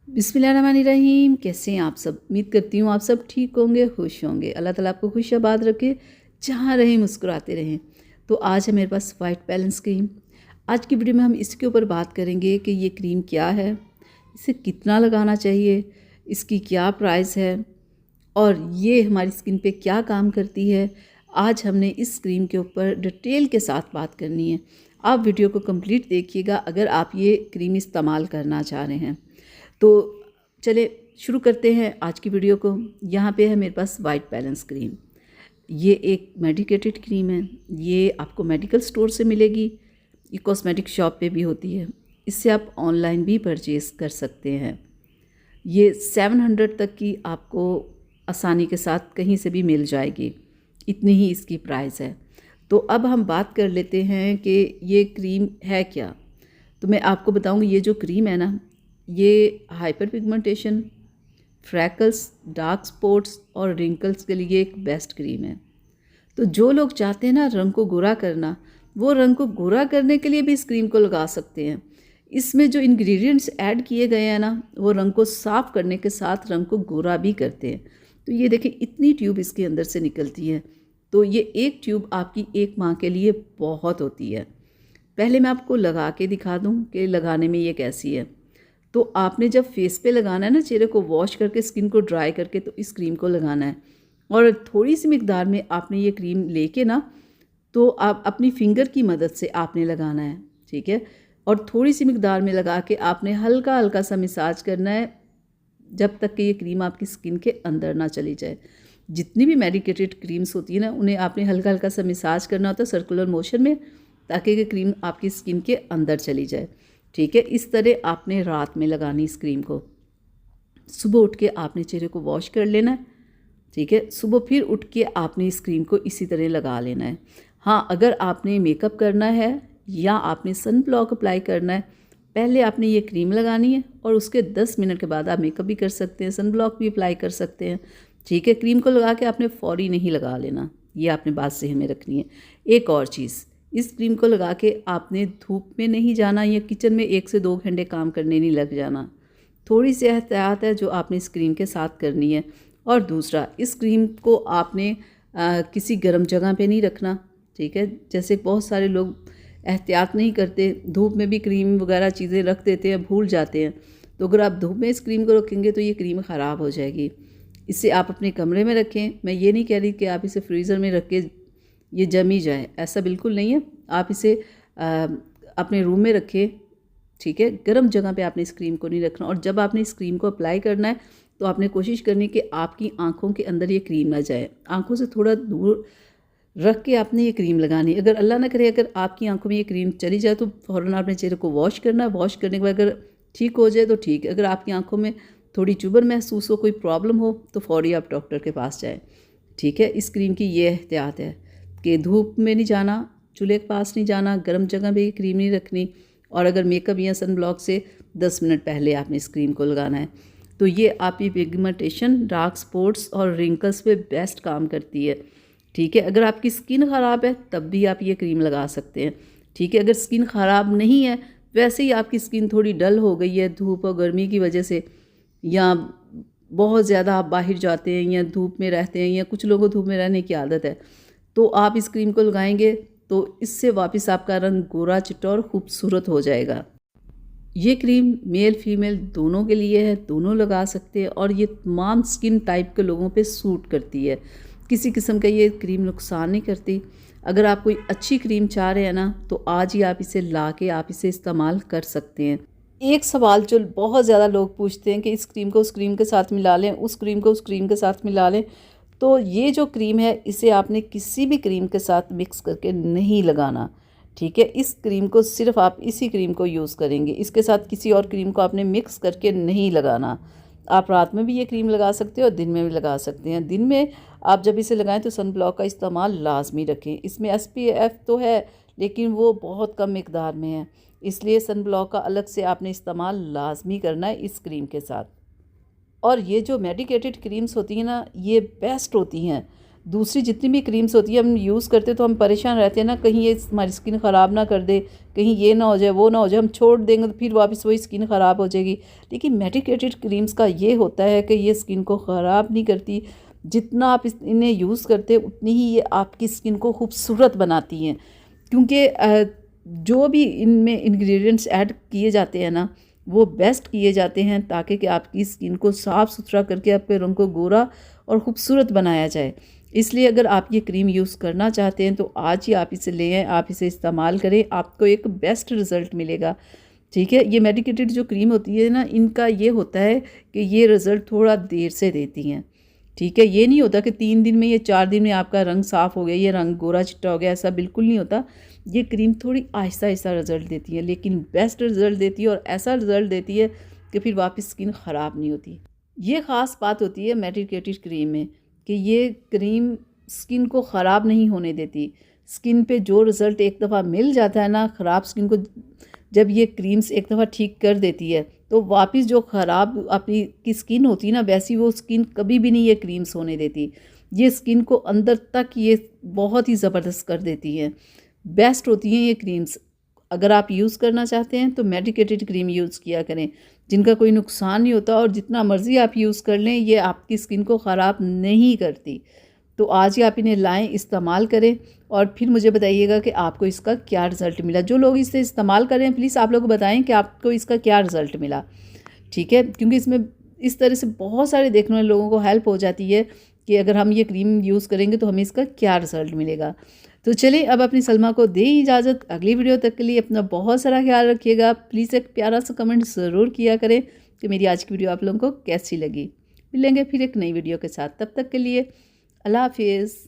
बिस्मिल्लाहिर्रहमानिर्रहीम। कैसे हैं आप सब? उम्मीद करती हूँ आप सब ठीक होंगे, खुश होंगे। अल्लाह ताला आपको खुश आबाद रखे, जहाँ रहें मुस्कुराते रहें। तो आज है मेरे पास वाइट बैलेंस क्रीम। आज की वीडियो में हम इसके ऊपर बात करेंगे कि ये क्रीम क्या है, इसे कितना लगाना चाहिए, इसकी क्या प्राइस है और ये हमारी स्किन पे क्या काम करती है। आज हमने इस क्रीम के ऊपर डिटेल के साथ बात करनी है। आप वीडियो को कंप्लीट देखिएगा अगर आप ये क्रीम इस्तेमाल करना चाह रहे हैं। तो चले शुरू करते हैं आज की वीडियो को। यहाँ पे है मेरे पास वाइट बैलेंस क्रीम। ये एक मेडिकेटेड क्रीम है। ये आपको मेडिकल स्टोर से मिलेगी, ये कॉस्मेटिक शॉप पे भी होती है। इससे आप ऑनलाइन भी परचेज़ कर सकते हैं। ये 700 तक की आपको आसानी के साथ कहीं से भी मिल जाएगी, इतनी ही इसकी प्राइस है। तो अब हम बात कर लेते हैं कि ये क्रीम है क्या। तो मैं आपको बताऊंगी, ये जो क्रीम है ना, ये hyper pigmentation, freckles, dark spots और रिंकल्स के लिए एक बेस्ट क्रीम है। तो जो लोग चाहते हैं ना रंग को गोरा करना, वो रंग को गोरा करने के लिए भी इस क्रीम को लगा सकते हैं। इसमें जो इंग्रेडिएंट्स ऐड किए गए हैं ना, वो रंग को साफ़ करने के साथ रंग को गोरा भी करते हैं। तो ये देखें, इतनी ट्यूब इसके अंदर से निकलती है। तो ये एक ट्यूब आपकी एक माह के लिए बहुत होती है। पहले मैं आपको लगा के दिखा दूँ कि लगाने में ये कैसी है। तो आपने जब फेस पे लगाना है ना, चेहरे को वॉश करके स्किन को ड्राई करके, तो इस क्रीम को लगाना है। और थोड़ी सी मिकदार में आपने ये क्रीम लेके ना, तो आप अपनी फिंगर की मदद से आपने लगाना है, ठीक है। और थोड़ी सी मिकदार में लगा के आपने हल्का हल्का सा मसाज करना है, जब तक कि ये क्रीम आपकी स्किन के अंदर ना चली जाए। जितनी भी मेडिकेटेड क्रीम्स होती है ना, उन्हें आपने हल्का हल्का सा मसाज करना होता है सर्कुलर मोशन में, ताकि ये क्रीम आपकी स्किन के अंदर चली जाए, ठीक है। इस तरह आपने रात में लगानी इस क्रीम को। सुबह उठ के आपने चेहरे को वॉश कर लेना है, ठीक है। सुबह फिर उठ के आपने इस क्रीम को इसी तरह लगा लेना है। हाँ, अगर आपने मेकअप करना है या आपने सन ब्लॉक अप्लाई करना है, पहले आपने ये क्रीम लगानी है और उसके 10 मिनट के बाद आप मेकअप भी कर सकते हैं, सन ब्लॉक भी अप्लाई कर सकते हैं, ठीक है। क्रीम को लगा के आपने फौरी नहीं लगा लेना, ये आपने बात ज़हन में रखनी है। एक और चीज़, इस क्रीम को लगा के आपने धूप में नहीं जाना या किचन में 1 से 2 घंटे काम करने नहीं लग जाना। थोड़ी सी एहतियात है जो आपने इस क्रीम के साथ करनी है। और दूसरा, इस क्रीम को आपने किसी गर्म जगह पे नहीं रखना, ठीक है। जैसे बहुत सारे लोग एहतियात नहीं करते, धूप में भी क्रीम वगैरह चीज़ें रख देते हैं, भूल जाते हैं। तो अगर आप धूप में इस क्रीम को रखेंगे तो ये क्रीम ख़राब हो जाएगी। इसे आप अपने कमरे में रखें। मैं ये नहीं कह रही कि आप इसे फ्रीज़र में रख के ये जम ही जाए, ऐसा बिल्कुल नहीं है। आप इसे अपने रूम में रखें, ठीक है। गर्म जगह पे आपने इस क्रीम को नहीं रखना। और जब आपने इस क्रीम को अप्लाई करना है, तो आपने कोशिश करनी कि आपकी आंखों के अंदर ये क्रीम ना जाए, आंखों से थोड़ा दूर रख के आपने ये क्रीम लगानी। अगर अल्लाह ना करे अगर आपकी आंखों में ये क्रीम चली जाए, तो फ़ौरन आपने चेहरे को वॉश करना है। वॉश करने के बाद अगर ठीक हो जाए तो ठीक है। अगर आपकी आंखों में थोड़ी चुभन महसूस हो, कोई प्रॉब्लम हो, तो फ़ौरी आप डॉक्टर के पास जाएँ, ठीक है। इस क्रीम की ये एहतियात है कि धूप में नहीं जाना, चूल्हे के पास नहीं जाना, गर्म जगह पे क्रीम नहीं रखनी। और अगर मेकअप या सन ब्लॉक से 10 मिनट पहले आपने इस क्रीम को लगाना है। तो ये आपकी पिगमेंटेशन, डार्क स्पॉट्स और रिंकल्स पे बेस्ट काम करती है, ठीक है। अगर आपकी स्किन ख़राब है तब भी आप ये क्रीम लगा सकते हैं, ठीक है। अगर स्किन ख़राब नहीं है, वैसे ही आपकी स्किन थोड़ी डल हो गई है धूप और गर्मी की वजह से, या बहुत ज़्यादा आप बाहर जाते हैं या धूप में रहते हैं, या कुछ लोगों को धूप में रहने की आदत है, तो आप इस क्रीम को लगाएंगे तो इससे वापस आपका रंग गोरा, चिट्टा और खूबसूरत हो जाएगा। ये क्रीम मेल फीमेल दोनों के लिए है, दोनों लगा सकते हैं। और ये तमाम स्किन टाइप के लोगों पे सूट करती है, किसी किस्म का ये क्रीम नुकसान नहीं करती। अगर आप कोई अच्छी क्रीम चाह रहे हैं ना, तो आज ही आप इसे ला के आप इसे इस्तेमाल कर सकते हैं। एक सवाल जो बहुत ज़्यादा लोग पूछते हैं कि इस क्रीम को उस क्रीम के साथ मिला लें, उस क्रीम को उस क्रीम के साथ मिला लें। तो ये जो क्रीम है, इसे आपने किसी भी क्रीम के साथ मिक्स करके नहीं लगाना, ठीक है। इस क्रीम को सिर्फ आप इसी क्रीम को यूज़ करेंगे, इसके साथ किसी और क्रीम को आपने मिक्स करके नहीं लगाना। आप रात में भी ये क्रीम लगा सकते हो और दिन में भी लगा सकते हैं। दिन में आप जब इसे लगाएं तो सन ब्लॉक का इस्तेमाल लाजमी रखें। इसमें SPF तो है, लेकिन वो बहुत कम मिकदार में है, इसलिए सन ब्लॉक का अलग से आपने इस्तेमाल लाजमी करना है इस क्रीम के साथ। और ये जो मेडिकेटेड क्रीम्स होती हैं ना, ये बेस्ट होती हैं। दूसरी जितनी भी क्रीम्स होती है हम यूज़ करते तो हम परेशान रहते हैं ना, कहीं ये हमारी स्किन ख़राब ना कर दे, कहीं ये ना हो जाए वो ना हो जाए, हम छोड़ देंगे तो फिर वापस वही स्किन ख़राब हो जाएगी। लेकिन मेडिकेटेड क्रीम्स का ये होता है कि ये स्किन को ख़राब नहीं करती, जितना आप इन्हें यूज़ करते हैं उतनी ही ये आपकी स्किन को खूबसूरत बनाती हैं। क्योंकि जो भी इनमें इंग्रेडिएंट्स ऐड किए जाते हैं ना, वो बेस्ट किए जाते हैं ताकि कि आपकी स्किन को साफ़ सुथरा करके आपके रंग को गोरा और ख़ूबसूरत बनाया जाए। इसलिए अगर आप ये क्रीम यूज़ करना चाहते हैं तो आज ही आप इसे लें, आप इसे इस्तेमाल करें, आपको एक बेस्ट रिज़ल्ट मिलेगा। ठीक है, ये मेडिकेटेड जो क्रीम होती है ना, इनका ये होता है कि ये रिज़ल्ट थोड़ा देर से देती हैं। ठीक है, ये नहीं होता कि 3 दिन में या 4 दिन में आपका रंग साफ़ हो गया, ये रंग गोरा चिट्टा हो गया, ऐसा बिल्कुल नहीं होता। ये क्रीम थोड़ी आहिस्ता आहिस्ता रिज़ल्ट देती है, लेकिन बेस्ट रिज़ल्ट देती है और ऐसा रिज़ल्ट देती है कि फिर वापस स्किन ख़राब नहीं होती। ये ख़ास बात होती है मेडिकेटेड क्रीम में कि ये क्रीम स्किन को ख़राब नहीं होने देती। स्किन पे जो रिज़ल्ट एक दफ़ा मिल जाता है ना, ख़राब स्किन को जब ये क्रीम्स एक दफ़ा ठीक कर देती है तो वापस जो ख़राब आपकी की स्किन होती है ना, वैसी वो स्किन कभी भी नहीं ये क्रीम्स होने देती। ये स्किन को अंदर तक ये बहुत ही ज़बरदस्त कर देती हैं। बेस्ट होती हैं ये क्रीम्स। अगर आप यूज़ करना चाहते हैं तो मेडिकेटेड क्रीम यूज़ किया करें, जिनका कोई नुकसान नहीं होता और जितना मर्ज़ी आप यूज़ कर लें, ये आपकी स्किन को ख़राब नहीं करती। तो आज ही आप इन्हें लाएँ, इस्तेमाल करें और फिर मुझे बताइएगा कि आपको इसका क्या रिज़ल्ट मिला। जो लोग इसे इस्तेमाल करें प्लीज़ आप लोग बताएं कि आपको इसका क्या रिज़ल्ट मिला। ठीक है, क्योंकि इसमें इस तरह से बहुत सारे देखने वाले लोगों को हेल्प हो जाती है कि अगर हम ये क्रीम यूज़ करेंगे तो हमें इसका क्या रिज़ल्ट मिलेगा। तो चलिए अब अपनी सलमा को दें इजाज़त। अगली वीडियो तक के लिए अपना बहुत सारा ख्याल रखिएगा। प्लीज़ एक प्यारा सा कमेंट ज़रूर किया करें कि मेरी आज की वीडियो आप लोगों को कैसी लगी। मिलेंगे फिर एक नई वीडियो के साथ, तब तक के लिए अल्लाह हाफिज़।